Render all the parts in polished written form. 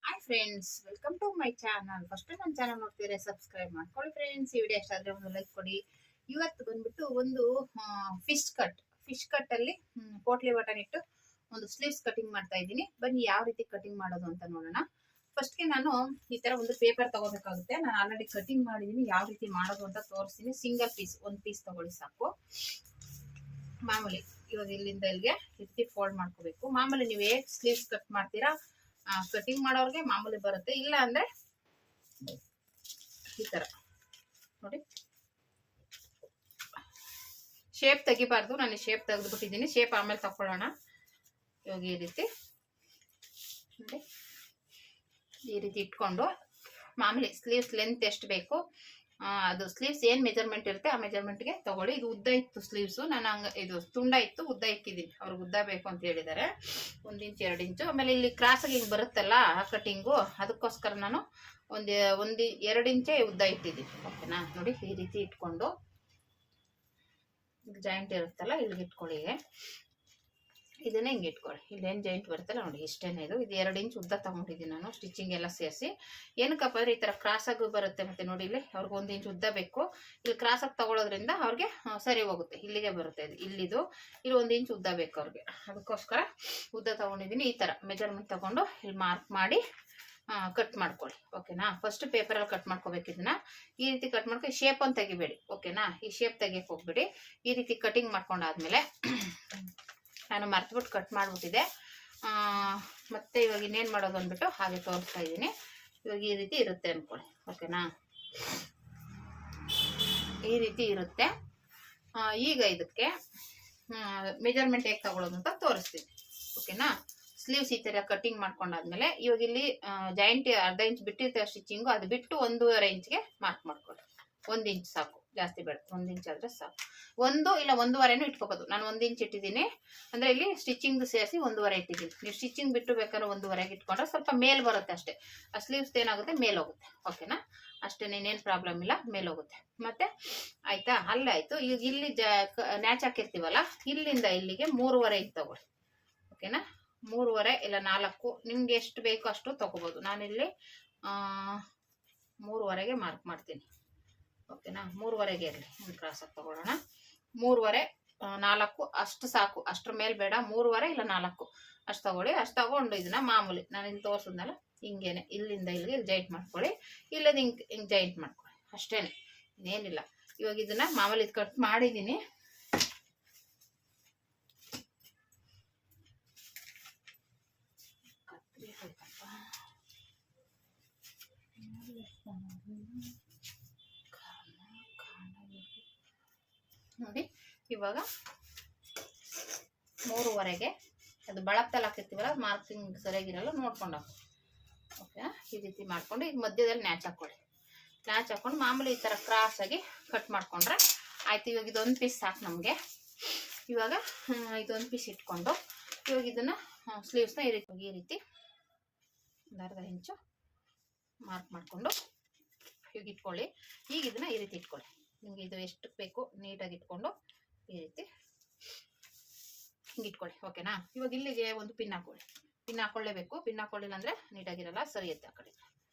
Hi friends, welcome to my channel. First ನನ್ನ channel ನೋಡ್ತಿದ್ರೆ subscribe ಮಾಡ್ಕೊಳ್ಳಿ ಫ್ರೆಂಡ್ಸ್. ಈ ವಿಡಿಯೋ ಇಷ್ಟ ಆದರೆ ಒಂದು ಲೈಕ್ ಕೊಡಿ. ಇವತ್ತು ಬಂದ್ಬಿಟ್ಟು ಒಂದು ಫಿಶ್ ಕಟ್ ಅಲ್ಲಿ ಪೋಟ್ಲಿ ಬಟನ್ ಇಟ್ಟು ಒಂದು ಸ್ಲೀವ್ಸ್ ಕಟಿಂಗ್ ಮಾಡ್ತಾ ಇದ್ದೀನಿ. ಬನ್ನಿ ಯಾವ ರೀತಿ ಕಟಿಂಗ್ ಮಾಡೋದು ಅಂತ ನೋಡೋಣ. ಫಸ್ಟ್ಗೆ ನಾನು ಈ ತರ ಒಂದು ಪೇಪರ್ ತಗೋಬೇಕಾಗುತ್ತೆ. ನಾನು ಆಲ್ರೆಡಿ ಕಟಿಂಗ್ ಮಾಡಿದ್ದೀನಿ, ಯಾವ ರೀತಿ ಮಾಡೋದು ಅಂತ ತೋರಿಸ್ತೀನಿ. ಸಿಂಗಲ್ ಪೀಸ್, ಒಂದು ಪೀಸ್ ತಗೊಳ್ಳಿ ಸಾಕು. ಮಾಮೂಲಿ ಇವಾಗ ಇಲ್ಲಿಂದ ಇಲ್ಲಿಗೆ ಎತ್ತಿ ಫೋಲ್ಡ್ ಮಾಡ್ಕೋಬೇಕು. ಮಾಮೂಲಿ ನೀವು ಹೇಗೆ ಸ್ಲೀವ್ಸ್ ಕಟ್ ಮಾಡ್ತೀರಾ ಕಟಿಂಗ್ ಮಾಡೋರ್ಗೆ ಮಾಮೂಲಿ ಬರುತ್ತೆ. ಇಲ್ಲ ಅಂದ್ರೆ ಈ ತರ ನೋಡಿ, ಶೇಪ್ ತೆಗಿಬಾರ್ದು. ನಾನು ಶೇಪ್ ತೆಗೆದ್ಬಿಟ್ಟಿದ್ದೀನಿ. ಶೇಪ್ ಆಮೇಲೆ ತಕೊಳ್ಳೋಣ. ಇವಾಗ ಈ ರೀತಿ ನೋಡಿ, ಈ ರೀತಿ ಇಟ್ಕೊಂಡು ಮಾಮೂಲಿ ಸ್ಲೀವ್ಸ್ ಲೆಂತ್ ಎಷ್ಟು ಬೇಕು ಅದು ಸ್ಲೀವ್ಸ್ ಏನ್ ಮೆಜರ್ಮೆಂಟ್ ಇರುತ್ತೆ ಆ ಮೆಜರ್ಮೆಂಟ್ಗೆ ತಗೊಳ್ಳಿ. ಇದು ಉದ್ದ ಇತ್ತು ಸ್ಲೀವ್ಸ್, ನಾನು ಇದು ತುಂಡ ಇತ್ತು, ಉದ್ದ ಇಕ್ಕಿದ್ದೀನಿ. ಅವ್ರಿಗೆ ಉದ್ದ ಬೇಕು ಅಂತ ಹೇಳಿದ್ದಾರೆ. 1 ಇಂಚ್ 2 ಇಂಚು. ಆಮೇಲೆ ಇಲ್ಲಿ ಕ್ರಾಸ್ ಆಗಿ ಹಿಂಗೆ ಬರುತ್ತಲ್ಲ ಆ ಕಟಿಂಗು, ಅದಕ್ಕೋಸ್ಕರ ನಾನು ಒಂದು 2 ಇಂಚೇ ಉದ್ದ ಇಟ್ಟಿದ್ದೀನಿ. ಓಕೆನಾ? ನೋಡಿ ಈ ರೀತಿ ಇಟ್ಕೊಂಡು ಜಾಯಿಂಟ್ ಇರುತ್ತಲ್ಲ ಇಲ್ಲಿಗೆ ಇಟ್ಕೊಳ್ಳಿ. ಇದನ್ನ ಹಿಂಗೆ ಇಟ್ಕೊಳ್ಳಿ. ಇಲ್ಲಿ ಏನು ಜಾಯಿಂಟ್ ಬರುತ್ತಲ್ಲ ನೋಡಿ, ಇಷ್ಟೇನೆ. ಇದು 2 ಇಂಚ್ ಉದ್ದ ತಗೊಂಡಿದ್ದೀನಿ ನಾನು, ಸ್ಟಿಚಿಂಗ್ ಎಲ್ಲ ಸೇರಿಸಿ. ಏನಕ್ಕಪ್ಪ ಅಂದ್ರೆ ಈ ತರ ಕ್ರಾಸ್ ಆಗಿ ಬರುತ್ತೆ. ಮತ್ತೆ ನೋಡಿ ಇಲ್ಲಿ ಅವ್ರಿಗೆ 1 ಇಂಚ್ ಉದ್ದ ಬೇಕು. ಇಲ್ಲಿ ಕ್ರಾಸ್ ಆಗಿ ತಗೊಳ್ಳೋದ್ರಿಂದ ಅವ್ರಿಗೆ ಸರಿ ಹೋಗುತ್ತೆ. ಇಲ್ಲಿಗೆ ಬರುತ್ತೆ ಇದು. ಇಲ್ಲಿ 1 ಇಂಚ್ ಉದ್ದ ಬೇಕು ಅವ್ರಿಗೆ. ಅದಕ್ಕೋಸ್ಕರ ಉದ್ದ ತಗೊಂಡಿದ್ದೀನಿ. ಈ ತರ ಮೆಜರ್ಮೆಂಟ್ ತಗೊಂಡು ಇಲ್ಲಿ ಮಾರ್ಕ್ ಮಾಡಿ ಕಟ್ ಮಾಡ್ಕೊಳ್ಳಿ. ಓಕೆನಾ? ಫಸ್ಟ್ ಪೇಪರಲ್ಲಿ ಕಟ್ ಮಾಡ್ಕೋಬೇಕು. ಇದನ್ನ ಈ ರೀತಿ ಕಟ್ ಮಾಡ್ಕೊಂಡು ಶೇಪ್ ಅಂತ ತೆಗಿಬೇಡಿ. ಓಕೆನಾ? ಈ ಶೇಪ್ ತೆಗಿಯಕ್ಕೆ ಹೋಗ್ಬೇಡಿ. ಈ ರೀತಿ ಕಟಿಂಗ್ ಮಾಡ್ಕೊಂಡಾದ್ಮೇಲೆ ನಾನು ಮರ್ತ್ಬಿಟ್ಟು ಕಟ್ ಮಾಡಿಬಿಟ್ಟಿದ್ದೆ. ಮತ್ತೆ ಇವಾಗ ಇನ್ನೇನು ಮಾಡೋದು ಅಂದ್ಬಿಟ್ಟು ಹಾಗೆ ತೋರಿಸ್ತಾ ಇದ್ದೀನಿ. ಇವಾಗ ಈ ರೀತಿ ಇರುತ್ತೆ ಅನ್ಕೊಳ್ಳಿ. ಓಕೆನಾ? ಈ ರೀತಿ ಇರುತ್ತೆ. ಈಗ ಇದಕ್ಕೆ ಮೆಜರ್ಮೆಂಟ್ ಹೇಗೆ ತಗೊಳ್ಳೋದು ಅಂತ ತೋರಿಸ್ತೀನಿ. ಓಕೆನಾ? ಸ್ಲೀವ್ಸ್ ಈ ಥರ ಕಟಿಂಗ್ ಮಾಡ್ಕೊಂಡಾದ್ಮೇಲೆ ಇವಾಗ ಇಲ್ಲಿ ಜಾಯಿಂಟ್ ಅರ್ಧ ಇಂಚ್ ಬಿಟ್ಟಿರ್ತೀವಿ ಸ್ಟಿಚಿಂಗು, ಅದು ಬಿಟ್ಟು 1.5 ಇಂಚ್ಗೆ ಮಾರ್ಕ್ ಮಾಡ್ಕೊಳ್ಳಿ. 1 ಇಂಚ್ ಸಾಕು, ಜಾಸ್ತಿ ಬೇಡ. 1 ಇಂಚ್ ಆದ್ರೆ ಸಾಕು. 1 ಇಲ್ಲ 1.5 ಇಟ್ಕೋಬೋದು. ನಾನು 1 ಇಂಚ್ ಇಟ್ಟಿದ್ದೀನಿ ಅಂದ್ರೆ ಇಲ್ಲಿ ಸ್ಟಿಚಿಂಗ್ ಸೇರಿಸಿ 1.5 ಇಟ್ಟಿದ್ದೀನಿ. ನೀವು ಸ್ಟಿಚಿಂಗ್ ಬಿಟ್ಟು ಬೇಕಾದ್ರೆ 1.5 ಇಟ್ಕೊಂಡ್ರೆ ಸ್ವಲ್ಪ ಮೇಲ್ ಬರುತ್ತೆ ಅಷ್ಟೇ. ಆ ಸ್ಲೀವ್ಸ್ ಏನಾಗುತ್ತೆ, ಮೇಲ್ ಹೋಗುತ್ತೆ. ಓಕೆನಾ? ಅಷ್ಟೇ, ಇನ್ನೇನು ಪ್ರಾಬ್ಲಮ್ ಇಲ್ಲ, ಮೇಲ್ ಹೋಗುತ್ತೆ. ಮತ್ತೆ ಆಯ್ತಾ? ಅಲ್ಲೇ ಆಯ್ತು. ಈಗ ಇಲ್ಲಿ ನ್ಯಾಚ್ ಹಾಕಿರ್ತೀವಲ್ಲ, ಇಲ್ಲಿಂದ ಇಲ್ಲಿಗೆ 3.5 ಇಂಚ್ ತಗೊಳ್ಳಿ. ಓಕೆನಾ? 3.5 ಇಲ್ಲ 4 ನಿಮ್ಗೆ ಎಷ್ಟು ಬೇಕೋ ಅಷ್ಟು ತಗೋಬಹುದು. ನಾನಿಲ್ಲಿ 3.5ಗೆ ಮಾರ್ಕ್ ಮಾಡ್ತೀನಿ. ಓಕೆನಾ? 3.5ಗೆ ಇರಲಿ. ಕ್ರಾಸ್ ಆಗಿ ತಗೊಳ್ಳೋಣ. 3.5 4 ಅಷ್ಟು ಸಾಕು. ಅಷ್ಟ್ರ ಮೇಲೆ ಬೇಡ. 3.5 ಇಲ್ಲ 4 ಅಷ್ಟು ತಗೊಳ್ಳಿ. ಅಷ್ಟು ತಗೊಂಡು ಇದನ್ನ ಮಾಮೂಲಿ ನಾನು ಇಲ್ಲಿ ತೋರಿಸಿದ್ನಲ್ಲ ಹಿಂಗೇನೆ ಇಲ್ಲಿಂದ ಇಲ್ಲಿಗೆ ಜಾಯಿಂಟ್ ಮಾಡ್ಕೊಳ್ಳಿ. ಇಲ್ಲದ ಹಿಂಗೆ ಜಾಯಿಂಟ್ ಮಾಡ್ಕೊಳ್ಳಿ. ಅಷ್ಟೇನೆ, ಇನ್ನೇನಿಲ್ಲ. ಇವಾಗ ಇದನ್ನ ಮಾಮೂಲಿ ಕಟ್ ಮಾಡಿದ್ದೀನಿ. ನೋಡಿ ಇವಾಗ 3.5ಗೆ ಅದು ಬಳಪ್ತಲ್ಲಿ ಹಾಕಿರ್ತೀವಲ್ಲ, ಮಾರ್ಕಿಂಗ್ ಸರಿಯಾಗಿರಲ್ಲ, ನೋಡ್ಕೊಂಡು ಹಾಕಿ. ಓಕೆ, ಈ ರೀತಿ ಮಾಡ್ಕೊಂಡು ಈಗ ಮಧ್ಯದಲ್ಲಿ ನ್ಯಾಚ್ ಹಾಕೊಳ್ಳಿ. ನ್ಯಾಚ್ ಹಾಕೊಂಡು ಮಾಮೂಲಿ ಈ ಥರ ಕ್ರಾಸ್ ಆಗಿ ಕಟ್ ಮಾಡ್ಕೊಂಡ್ರೆ ಆಯ್ತು. ಇವಾಗ ಇದೊಂದು ಪೀಸ್ ಸಾಕು ನಮಗೆ. ಇವಾಗ ಇದೊಂದು ಪೀಸ್ ಇಟ್ಕೊಂಡು ಇವಾಗ ಇದನ್ನ ಸ್ಲೀವ್ಸ್ನ ಈ ರೀತಿ 1/2 ಇಂಚು ಮಾರ್ಕ್ ಮಾಡಿಕೊಂಡು ಈಗ ಇಟ್ಕೊಳ್ಳಿ. ಈಗ ಇದನ್ನ ಈ ರೀತಿ ಇಟ್ಕೊಳ್ಳಿ. ನಿಮ್ಗೆ ಇದು ಎಷ್ಟು ಬೇಕು ನೀಟಾಗಿ ಇಟ್ಕೊಂಡು ಈ ರೀತಿ ಹಿಂಗೆ ಇಟ್ಕೊಳ್ಳಿ. ಓಕೆನಾ? ಇವಾಗ ಇಲ್ಲಿಗೆ ಒಂದು ಪಿನ್ ಹಾಕೊಳ್ಳಿ. ಪಿನ್ ಹಾಕೊಳ್ಳೇಬೇಕು. ಪಿನ್ ಹಾಕೊಳ್ಳಿಲ್ಲ ಅಂದ್ರೆ ನೀಟಾಗಿರಲ್ಲ, ಸರಿಯುತ್ತೆ ಆ ಕಡೆ.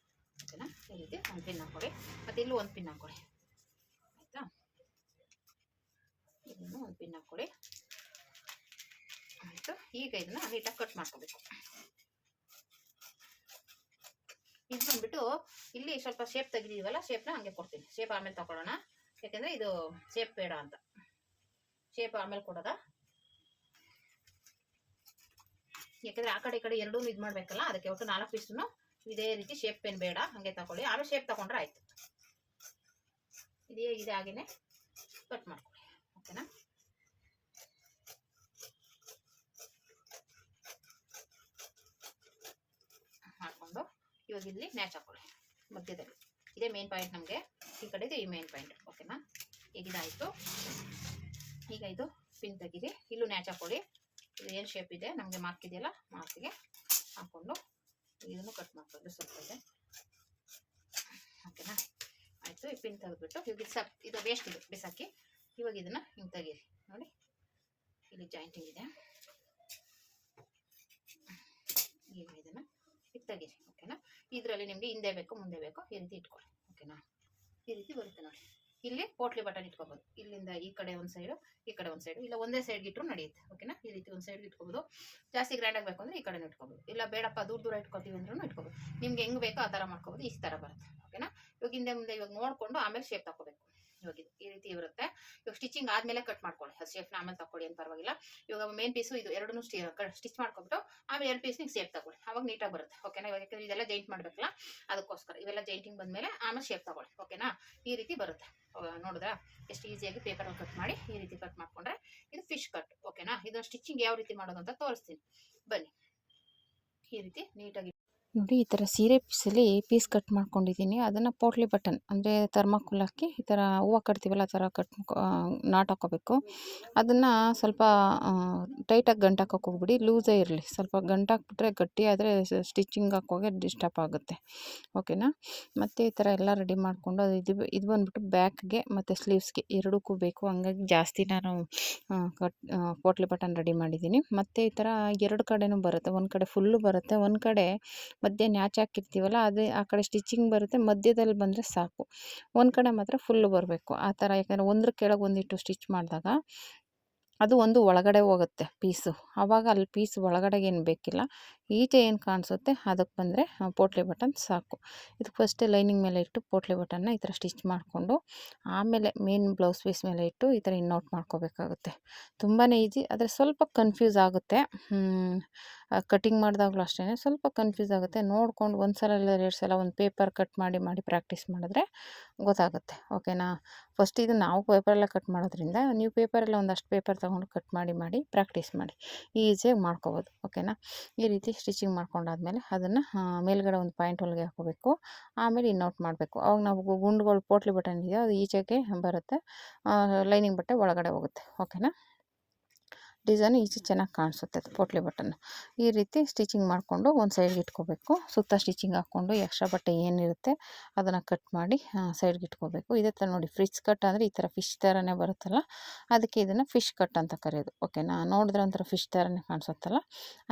ಓಕೆನಾ? ಈ ರೀತಿ ಒಂದು ಪಿನ್ ಹಾಕೊಳ್ಳಿ. ಮತ್ತೆ ಇಲ್ಲೂ ಒಂದು ಪಿನ್ ಹಾಕೊಳ್ಳಿ. ಆಯ್ತಾ? ಇದನ್ನು ಒಂದು ಪಿನ್ ಹಾಕೊಳ್ಳಿ. ಆಯ್ತು. ಈಗ ಇದನ್ನ ನೀಟಾಗಿ ಕಟ್ ಮಾಡ್ಕೋಬೇಕು. ಇದು ಬಂದ್ಬಿಟ್ಟು ಇಲ್ಲಿ ಸ್ವಲ್ಪ ಶೇಪ್ ತೆಗಿದೀವಲ್ಲ, ಶೇಪ್ನ ಹಂಗೆ ಕೊಡ್ತೀನಿ. ಶೇಪ್ ಆಮೇಲೆ ತಗೊಳ್ಳೋಣ, ಯಾಕಂದ್ರೆ ಇದು ಶೇಪ್ ಬೇಡ ಅಂತ. ಶೇಪ್ ಆಮೇಲೆ ಕೊಡೋದ, ಯಾಕಂದ್ರೆ ಆ ಕಡೆ ಈ ಕಡೆ ಎರಡೂ ಇದು ಮಾಡ್ಬೇಕಲ್ಲ, ಅದಕ್ಕೆ ಒಟ್ಟು 4 ಪೀಸ್ನು ಇದೇ ರೀತಿ ಶೇಪ್ ಪೆನ್ ಬೇಡ, ಹಂಗೆ ತಗೊಳ್ಳಿ. ಆಮೇಲೆ ಶೇಪ್ ತಗೊಂಡ್ರೆ ಆಯ್ತು. ಇದೇ ಇದೆ, ಹಾಗೇನೆ ಕಟ್ ಮಾಡ್ಕೊಳ್ಳಿ. ಓಕೆನಾ? ಹಾಕೊಂಡು ಇವಾಗ ಇಲ್ಲಿ ನ್ಯಾಚ್ ಹಾಕೊಳ್ಳಿ ಮಧ್ಯದಲ್ಲಿ. ಇದೇ ಮೇನ್ ಪಾಯಿಂಟ್ ನಮಗೆ. ಈ ಕಡೆ ಇದೆ ಈ ಮೇನ್ ಪಾಯಿಂಟ್. ಓಕೆನಾ? ಈಗ ಇದಾಯಿತು. ಈಗ ಇದು ಪಿನ್ ತೆಗೀರಿ. ಇಲ್ಲೂ ನ್ಯಾಚ್ ಹಾಕೊಳ್ಳಿ. ಇದು ಏನು ಶೇಪ್ ಇದೆ ನಮಗೆ ಮಾರ್ಕ್ ಇದೆಯಲ್ಲ, ಮಾರ್ಕ್ಗೆ ಹಾಕ್ಕೊಂಡು ಇದನ್ನು ಕಟ್ ಮಾಡ್ಕೊಳ್ಳಿ. ಸ್ವಲ್ಪ ಇದೆ. ಓಕೆನಾ? ಆಯಿತು. ಈ ಪಿನ್ ತೆಗೆದ್ಬಿಟ್ಟು ಇವಾಗ ಇದು ವೇಸ್ಟ್ ಇದು ಬಿಸಾಕಿ ಇವಾಗ ಇದನ್ನು ಹಿಂಗೆ ತೆಗೀರಿ. ನೋಡಿ ಇಲ್ಲಿ ಜಾಯಿಂಟಿಂಗ್ ಇದೆ. ಈಗ ಇದನ್ನು ತೆಗೀರಿ. ಓಕೆನಾ? ಇದರಲ್ಲಿ ನಿಮಗೆ ಹಿಂದೆ ಬೇಕು ಮುಂದೆ ಬೇಕು ಈ ರೀತಿ ಇಟ್ಕೊಳ್ಳಿ. ಓಕೆನಾ, ಈ ರೀತಿ ಬರುತ್ತೆ ನೋಡಿ. ಇಲ್ಲಿ ಪೋಟ್ಲಿ ಬಟನ್ ಇಟ್ಕೋಬಹುದು. ಇಲ್ಲಿಂದ ಈ ಕಡೆ ಒಂದು ಸೈಡು, ಈ ಕಡೆ ಒಂದು ಸೈಡು, ಇಲ್ಲ ಒಂದೇ ಸೈಡ್ಗೆ ಇಟ್ಟರು ನಡೆಯುತ್ತೆ. ಓಕೆನಾ, ಈ ರೀತಿ ಒಂದು ಸೈಡ್ಗೆ ಇಟ್ಕೋಬಹುದು. ಜಾಸ್ತಿ ಗ್ರ್ಯಾಂಡ್ ಆಗಬೇಕು ಅಂದ್ರೆ ಈ ಕಡೆ ಇಟ್ಕೋಬಹುದು. ಇಲ್ಲ ಬೇಡಪ್ಪ ದೂರ ಇಟ್ಕೋತೀವಿ ಅಂದ್ರೂ ಇಟ್ಕೋಬಹುದು. ನಿಮ್ಗೆ ಹೆಂಗ್ ಬೇಕೋ ಆ ಥರ ಮಾಡ್ಕೋಬಹುದು. ಈ ಥರ ಬರುತ್ತೆ. ಓಕೆನಾ, ಇವಾಗ ಹಿಂದೆ ಮುಂದೆ ಇವಾಗ ನೋಡ್ಕೊಂಡು ಆಮೇಲೆ ಶೇಪ್ ತಗೋಬೇಕು. ಇವಾಗ ಈ ರೀತಿ ಇರುತ್ತೆ. ಇವಾಗ ಸ್ಟಿಚಿಂಗ್ ಆದ್ಮೇಲೆ ಕಟ್ ಮಾಡ್ಕೊಳ್ಳಿ. ಶೇಪ್ನ ಆಮೇಲೆ ತಗೊಳ್ಳಿ ಅಂತ ಪರವಾಗಿಲ್ಲ. ಇವಾಗ ಮೇನ್ ಪೀಸು ಇದು ಎರಡನ್ನೂ ಸ್ಟಿಚ್ ಮಾಡ್ಕೊಬಿಟ್ಟು ಆಮೇಲೆ 2 ಪೀಸ್ ನೀವು ಶೇಪ್ ತಗೊಳ್ಳಿ. ಅವಾಗ ನೀಟಾಗಿ ಬರುತ್ತೆ. ಓಕೆನಾ, ಇವಾಗ ಯಾಕಂದ್ರೆ ಇದೆಲ್ಲ ಜೈಂಟ್ ಮಾಡ್ಬೇಕಲ್ಲ ಅದಕ್ಕೋಸ್ಕರ ಇವೆಲ್ಲ ಜೈಂಟಿಂಗ್ ಬಂದ್ಮೇಲೆ ಆಮೇಲೆ ಶೇಪ್ ತಗೊಳ್ಳಿ. ಓಕೆನಾ, ಈ ರೀತಿ ಬರುತ್ತೆ. ನೋಡಿದ್ರಾ ಎಷ್ಟು ಈಸಿಯಾಗಿ ಪೇಪರಲ್ಲಿ ಕಟ್ ಮಾಡಿ ಈ ರೀತಿ ಕಟ್ ಮಾಡ್ಕೊಂಡ್ರೆ ಇದು ಫಿಶ್ ಕಟ್. ಓಕೆನಾ, ಇದನ್ನ ಸ್ಟಿಚಿಂಗ್ ಯಾವ ರೀತಿ ಮಾಡೋದು ಅಂತ ತೋರಿಸ್ತೀನಿ ಬನ್ನಿ. ಈ ರೀತಿ ನೀಟಾಗಿ ನೋಡಿ, ಈ ಥರ ಸೀರೆ ಪೀಸಲ್ಲಿ ಪೀಸ್ ಕಟ್ ಮಾಡ್ಕೊಂಡಿದ್ದೀನಿ. ಅದನ್ನು ಪೋಟ್ಲಿ ಬಟನ್ ಅಂದರೆ ಥರ್ಮಾಕೋಲ್ ಹಾಕಿ ಈ ಥರ ಹೂವು ಕಟ್ತೀವಲ್ಲ ಆ ಥರ ನಾಟ್ ಹಾಕ್ಕೋಬೇಕು. ಅದನ್ನು ಸ್ವಲ್ಪ ಟೈಟಾಗಿ ಗಂಟು ಹಾಕೋಕೆ ಹೋಗ್ಬಿಡಿ, ಲೂಸೇ ಇರಲಿ. ಸ್ವಲ್ಪ ಗಂಟು ಹಾಕ್ಬಿಟ್ರೆ ಗಟ್ಟಿ ಆದರೆ ಸ್ಟಿಚಿಂಗ್ ಹಾಕೋಗೆ ಡಿಸ್ಟರ್ಬ್ ಆಗುತ್ತೆ. ಓಕೆನಾ, ಮತ್ತು ಈ ಥರ ಎಲ್ಲ ರೆಡಿ ಮಾಡಿಕೊಂಡು ಇದು ಬಂದ್ಬಿಟ್ಟು ಬ್ಯಾಕ್ಗೆ ಮತ್ತು ಸ್ಲೀವ್ಸ್ಗೆ ಎರಡಕ್ಕೂ ಬೇಕು. ಹಂಗಾಗಿ ಜಾಸ್ತಿ ನಾನು ಪೋಟ್ಲಿ ಬಟನ್ ರೆಡಿ ಮಾಡಿದ್ದೀನಿ. ಮತ್ತು ಈ ಥರ 2 ಕಡೆನೂ ಬರುತ್ತೆ. ಒಂದು ಕಡೆ ಫುಲ್ಲು ಬರುತ್ತೆ, ಒಂದು ಕಡೆ ಮಧ್ಯೆ ನ್ಯಾಚ್ ಹಾಕಿರ್ತೀವಲ್ಲ ಅದು ಆ ಕಡೆ ಸ್ಟಿಚಿಂಗ್ ಬರುತ್ತೆ. ಮಧ್ಯದಲ್ಲಿ ಬಂದರೆ ಸಾಕು, ಒಂದು ಕಡೆ ಮಾತ್ರ ಫುಲ್ಲು ಬರಬೇಕು ಆ ಥರ. ಯಾಕಂದರೆ ಒಂದ್ರ ಕೆಳಗೆ ಒಂದಿಟ್ಟು ಸ್ಟಿಚ್ ಮಾಡಿದಾಗ ಅದು ಒಂದು ಒಳಗಡೆ ಹೋಗುತ್ತೆ ಪೀಸು. ಆವಾಗ ಅಲ್ಲಿ ಪೀಸ್ ಒಳಗಡೆಗೆ ಏನು ಬೇಕಿಲ್ಲ, ಈಚೆ ಏನು ಕಾಣಿಸುತ್ತೆ ಅದಕ್ಕೆ ಬಂದರೆ ಪೋಟ್ಲಿ ಬಟನ್ ಸಾಕು. ಇದಕ್ಕೆ ಫಸ್ಟೇ ಲೈನಿಂಗ್ ಮೇಲೆ ಇಟ್ಟು ಪೋಟ್ಲಿ ಬಟನ್ನ ಈ ಥರ ಸ್ಟಿಚ್ ಮಾಡಿಕೊಂಡು ಆಮೇಲೆ ಮೇನ್ ಬ್ಲೌಸ್ ಪೀಸ್ ಮೇಲೆ ಇಟ್ಟು ಈ ಥರ ಇನ್ನೌಟ್ ಮಾಡ್ಕೋಬೇಕಾಗುತ್ತೆ. ತುಂಬಾ ಈಸಿ, ಆದರೆ ಸ್ವಲ್ಪ ಕನ್ಫ್ಯೂಸ್ ಆಗುತ್ತೆ. ಕಟಿಂಗ್ ಮಾಡಿದಾಗಲೂ ಅಷ್ಟೇ ಸ್ವಲ್ಪ ಕನ್ಫ್ಯೂಸ್ ಆಗುತ್ತೆ. ನೋಡ್ಕೊಂಡು ಒಂದು ಸಲ ಇಲ್ಲ 2 ಸಲ ಒಂದು ಪೇಪರ್ ಕಟ್ ಮಾಡಿ ಪ್ರಾಕ್ಟೀಸ್ ಮಾಡಿದ್ರೆ ಗೊತ್ತಾಗುತ್ತೆ. ಓಕೆನಾ, ಫಸ್ಟ್ ಇದು ನಾವು ಪೇಪರೆಲ್ಲ ಕಟ್ ಮಾಡೋದ್ರಿಂದ ನೀವು ಪೇಪರೆಲ್ಲ ಒಂದಷ್ಟು ಪೇಪರ್ ತೊಗೊಂಡು ಕಟ್ ಮಾಡಿ ಪ್ರಾಕ್ಟೀಸ್ ಮಾಡಿ ಈಸಿಯಾಗಿ ಮಾಡ್ಕೋಬೋದು. ಓಕೆನಾ, ಈ ರೀತಿ ಸ್ಟಿಚಿಂಗ್ ಮಾಡ್ಕೊಂಡಾದ್ಮೇಲೆ ಅದನ್ನು ಮೇಲ್ಗಡೆ ಒಂದು ಪಾಯಿಂಟ್ ಹೊಲಿಗೆ ಹಾಕೋಬೇಕು. ಆಮೇಲೆ ಇನ್ನೌಟ್ ಮಾಡಬೇಕು. ಅವಾಗ ನಾವು ಗುಂಡುಗಳು ಪೋಟ್ಲಿ ಬಟನ್ ಇದೆಯೋ ಅದು ಈಚೆಗೆ ಬರುತ್ತೆ, ಲೈನಿಂಗ್ ಬಟ್ಟೆ ಒಳಗಡೆ ಹೋಗುತ್ತೆ. ಓಕೆನಾ, ಡಿಸೈನ್ ಈಚೆ ಚೆನ್ನಾಗಿ ಕಾಣಿಸುತ್ತೆ ಅದು ಪೋಟ್ಲಿ ಬಟನ್. ಈ ರೀತಿ ಸ್ಟಿಚಿಂಗ್ ಮಾಡಿಕೊಂಡು ಒಂದು ಸೈಡ್ಗೆ ಇಟ್ಕೋಬೇಕು. ಸುತ್ತ ಸ್ಟಿಚಿಂಗ್ ಹಾಕ್ಕೊಂಡು ಎಕ್ಸ್ಟ್ರಾ ಬಟ್ಟೆ ಏನಿರುತ್ತೆ ಅದನ್ನು ಕಟ್ ಮಾಡಿ ಸೈಡ್ಗೆ ಇಟ್ಕೋಬೇಕು. ಇದೇ ಥರ ನೋಡಿ, ಫಿಶ್ ಕಟ್ ಅಂದರೆ ಈ ಥರ ಫಿಶ್ ಥರನೇ ಬರುತ್ತಲ್ಲ, ಅದಕ್ಕೆ ಇದನ್ನು ಫಿಶ್ ಕಟ್ ಅಂತ ಕರೆಯೋದು. ಓಕೆನಾ, ನೋಡಿದ್ರೆ ಒಂಥರ ಫಿಶ್ ಥರನೇ ಕಾಣಿಸುತ್ತಲ್ಲ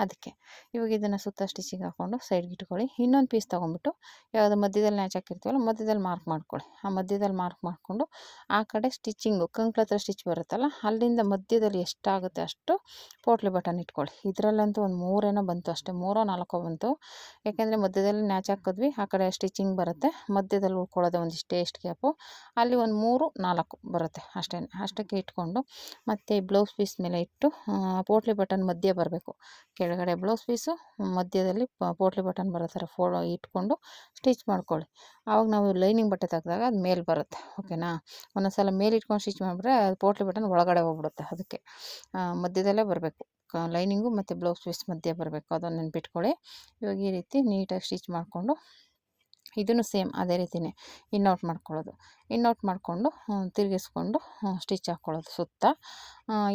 ಅದಕ್ಕೆ. ಇವಾಗ ಇದನ್ನು ಸುತ್ತ ಸ್ಟಿಚಿಂಗ್ ಹಾಕ್ಕೊಂಡು ಸೈಡ್ಗೆ ಇಟ್ಕೊಳ್ಳಿ. ಇನ್ನೊಂದು ಪೀಸ್ ತೊಗೊಂಡ್ಬಿಟ್ಟು ಯಾವುದು ಮಧ್ಯದಲ್ಲಿ ನ್ಯಾಚ್ ಹಾಕಿರ್ತೀವಲ್ಲ ಮಧ್ಯದಲ್ಲಿ ಮಾರ್ಕ್ ಮಾಡ್ಕೊಳ್ಳಿ. ಆ ಮಧ್ಯದಲ್ಲಿ ಮಾರ್ಕ್ ಮಾಡಿಕೊಂಡು ಆ ಕಡೆ ಸ್ಟಿಚಿಂಗು ಕಂಕ್ಳ ಹತ್ರ ಸ್ಟಿಚ್ ಬರುತ್ತಲ್ಲ ಅಲ್ಲಿಂದ ಮಧ್ಯದಲ್ಲಿ ಎಷ್ಟಾಗುತ್ತೆ ಅಷ್ಟು ಪೋಟ್ಲಿ ಬಟನ್ ಇಟ್ಕೊಳ್ಳಿ. ಇದರಲ್ಲಂತೂ ಒಂದು 3 ಏನೋ ಬಂತು ಅಷ್ಟೇ, 3 4 ಬಂತು. ಯಾಕೆಂದರೆ ಮಧ್ಯದಲ್ಲಿ ನ್ಯಾಚ್ ಹಾಕಿದ್ವಿ, ಆ ಕಡೆ ಸ್ಟಿಚಿಂಗ್ ಬರುತ್ತೆ, ಮಧ್ಯದಲ್ಲಿ ಉಳ್ಕೊಳ್ಳೋದೆ ಒಂದಿಷ್ಟು ಎಷ್ಟು ಗ್ಯಾಪು, ಅಲ್ಲಿ ಒಂದು 3 4 ಬರುತ್ತೆ ಅಷ್ಟೇ. ಅಷ್ಟಕ್ಕೆ ಇಟ್ಕೊಂಡು ಮತ್ತು ಬ್ಲೌಸ್ ಪೀಸ್ ಮೇಲೆ ಇಟ್ಟು ಪೋಟ್ಲಿ ಬಟನ್ ಮಧ್ಯೆ ಬರಬೇಕು. ಕೆಳಗಡೆ ಬ್ಲೌಸ್ ಪೀಸು, ಮಧ್ಯದಲ್ಲಿ ಪೋಟ್ಲಿ ಬಟನ್ ಬರೋ ಥರ ಇಟ್ಕೊಂಡು ಸ್ಟಿಚ್ ಮಾಡ್ಕೊಳ್ಳಿ. ಆವಾಗ ನಾವು ಲೈನಿಂಗ್ ಬಟ್ಟೆ ತೆಗೆದಾಗ ಅದು ಮೇಲೆ ಬರುತ್ತೆ. ಓಕೆನಾ, ಒಂದೊಂದ್ಸಲ ಮೇಲೆ ಇಟ್ಕೊಂಡು ಸ್ಟಿಚ್ ಮಾಡಿಬಿಟ್ರೆ ಅದು ಪೋಟ್ಲಿ ಬಟನ್ ಒಳಗಡೆ ಹೋಗ್ಬಿಡುತ್ತೆ. ಅದಕ್ಕೆ ಮಧ್ಯದಲ್ಲೇ ಬರಬೇಕು, ಲೈನಿಂಗು ಮತ್ತು ಬ್ಲೌಸ್ ಪೀಸ್ ಮಧ್ಯೆ ಬರಬೇಕು, ಅದನ್ನು ನೆನ್ಪಿಟ್ಕೊಳ್ಳಿ. ಇವಾಗ ಈ ರೀತಿ ನೀಟಾಗಿ ಸ್ಟಿಚ್ ಮಾಡಿಕೊಂಡು ಇದನ್ನು ಸೇಮ್ ಅದೇ ರೀತಿಯೇ ಇನ್ನೌಟ್ ಮಾಡ್ಕೊಳ್ಳೋದು. ಇನ್ನೌಟ್ ಮಾಡಿಕೊಂಡು ತಿರುಗಿಸ್ಕೊಂಡು ಸ್ಟಿಚ್ ಹಾಕ್ಕೊಳ್ಳೋದು ಸುತ್ತ.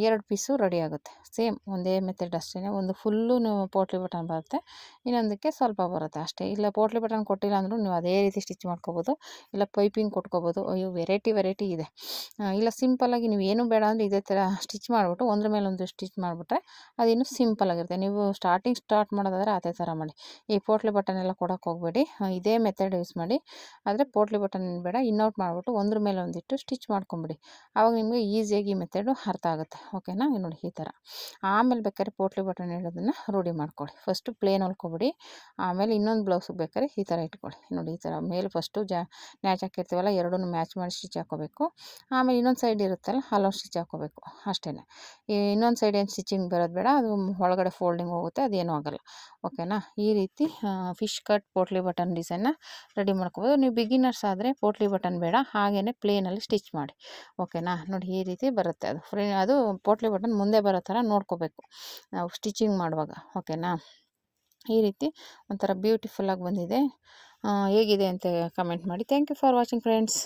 2 ಪೀಸು ರೆಡಿ ಆಗುತ್ತೆ. ಸೇಮ್ ಒಂದೇ ಮೆಥಡ್ ಅಷ್ಟೇ. ಒಂದು ಫುಲ್ಲು ಪೋಟ್ಲಿ ಬಟನ್ ಬರುತ್ತೆ, ಇನ್ನೊಂದಕ್ಕೆ ಸ್ವಲ್ಪ ಬರುತ್ತೆ ಅಷ್ಟೇ. ಇಲ್ಲ ಪೋಟ್ಲಿ ಬಟನ್ ಕೊಟ್ಟಿಲ್ಲ ಅಂದರೂ ನೀವು ಅದೇ ರೀತಿ ಸ್ಟಿಚ್ ಮಾಡ್ಕೋಬೋದು, ಇಲ್ಲ ಪೈಪಿಂಗ್ ಕೊಟ್ಕೋಬೋದು. ಅಯ್ಯೋ ವೆರೈಟಿ ಇದೆ. ಇಲ್ಲ ಸಿಂಪಲ್ಲಾಗಿ ನೀವು ಏನೂ ಬೇಡ ಅಂದರೆ ಇದೇ ಥರ ಸ್ಟಿಚ್ ಮಾಡಿಬಿಟ್ಟು ಒಂದ್ರ ಮೇಲೆ ಒಂದು ಸ್ಟಿಚ್ ಮಾಡಿಬಿಟ್ರೆ ಅದಿನ್ನೂ ಸಿಂಪಲ್ಲಾಗಿರುತ್ತೆ. ನೀವು ಸ್ಟಾರ್ಟ್ ಮಾಡೋದಾದರೆ ಅದೇ ಥರ ಮಾಡಿ. ಈ ಪೋಟ್ಲಿ ಬಟನ್ ಎಲ್ಲ ಕೊಡೋಕೆ ಹೋಗಬೇಡಿ, ಇದೇ ಮೆಥಡ್ ಯೂಸ್ ಮಾಡಿ. ಆದರೆ ಪೋಟ್ಲಿ ಬಟನ್ ಬೇಡ, ಇನ್ನೌಟ್ ಮಾಡಿಬಿಟ್ಟು ಒಂದ್ರ ಮೇಲೆ ಒಂದಿಟ್ಟು ಸ್ಟಿಚ್ ಮಾಡ್ಕೊಂಬಿಡಿ. ಆವಾಗ ನಿಮಗೆ ಈಸಿಯಾಗಿ ಈ ಮೆಥಡು ಅರ್ಥ ಆಗುತ್ತೆ. ಓಕೆನಾ, ನೋಡಿ ಈ ಥರ. ಆಮೇಲೆ ಬೇಕಾದ್ರೆ ಪೋಟ್ಲಿ ಬಟನ್ ಇಡೋದನ್ನು ರೂಢಿ ಮಾಡ್ಕೊಳ್ಳಿ. ಫಸ್ಟು ಪ್ಲೇನ್ ಹೊಲ್ಕೊಬಿಡಿ, ಆಮೇಲೆ ಇನ್ನೊಂದು ಬ್ಲೌಸಿಗೆ ಬೇಕಾದ್ರೆ ಈ ಥರ ಇಟ್ಕೊಳ್ಳಿ. ನೋಡಿ ಈ ಥರ ಮೇಲೆ ಫಸ್ಟು ನ್ಯಾಚ್ ಹಾಕಿರ್ತೀವಲ್ಲ ಎರಡನ್ನೂ ಮ್ಯಾಚ್ ಮಾಡಿ ಸ್ಟಿಚ್ ಹಾಕೋಬೇಕು. ಆಮೇಲೆ ಇನ್ನೊಂದು ಸೈಡ್ ಇರುತ್ತಲ್ಲ ಅಲ್ಲೊಂದು ಸ್ಟಿಚ್ ಹಾಕೋಬೇಕು ಅಷ್ಟೇ. ಇನ್ನೊಂದು ಸೈಡ್ ಏನು ಸ್ಟಿಚಿಂಗ್ ಬರೋದು ಬೇಡ, ಅದು ಒಳಗಡೆ ಫೋಲ್ಡಿಂಗ್ ಹೋಗುತ್ತೆ, ಅದೇನೂ ಆಗೋಲ್ಲ. ಓಕೆನಾ, ಈ ರೀತಿ ಫಿಶ್ ಕಟ್ ಪೋಟ್ಲಿ ಬಟನ್ ಡಿಸೈನ್ನ ರೆಡಿ ಮಾಡ್ಕೋಬೋದು. ನೀವು ಬಿಗಿನರ್ಸ್ ಆದರೆ ಪೋಟ್ಲಿ ಬಟನ್ ಬೇಡ, ಹಾಗೆಯೇ ಪ್ಲೇನಲ್ಲಿ ಸ್ಟಿಚ್ ಮಾಡಿ. ಓಕೆನಾ, ನೋಡಿ ಈ ರೀತಿ ಬರುತ್ತೆ. ಅದು ಪೋಟ್ಲಿ ಬಟನ್ ಮುಂದೆ ಬರೋ ಥರ ನೋಡ್ಕೋಬೇಕು ನಾವು ಸ್ಟಿಚಿಂಗ್ ಮಾಡುವಾಗ. ಓಕೆನಾ, ಈ ರೀತಿ ಒಂಥರ ಬ್ಯೂಟಿಫುಲ್ಲಾಗಿ ಬಂದಿದೆ. ಹೇಗಿದೆ ಅಂತ ಕಮೆಂಟ್ ಮಾಡಿ. Thank you for watching friends.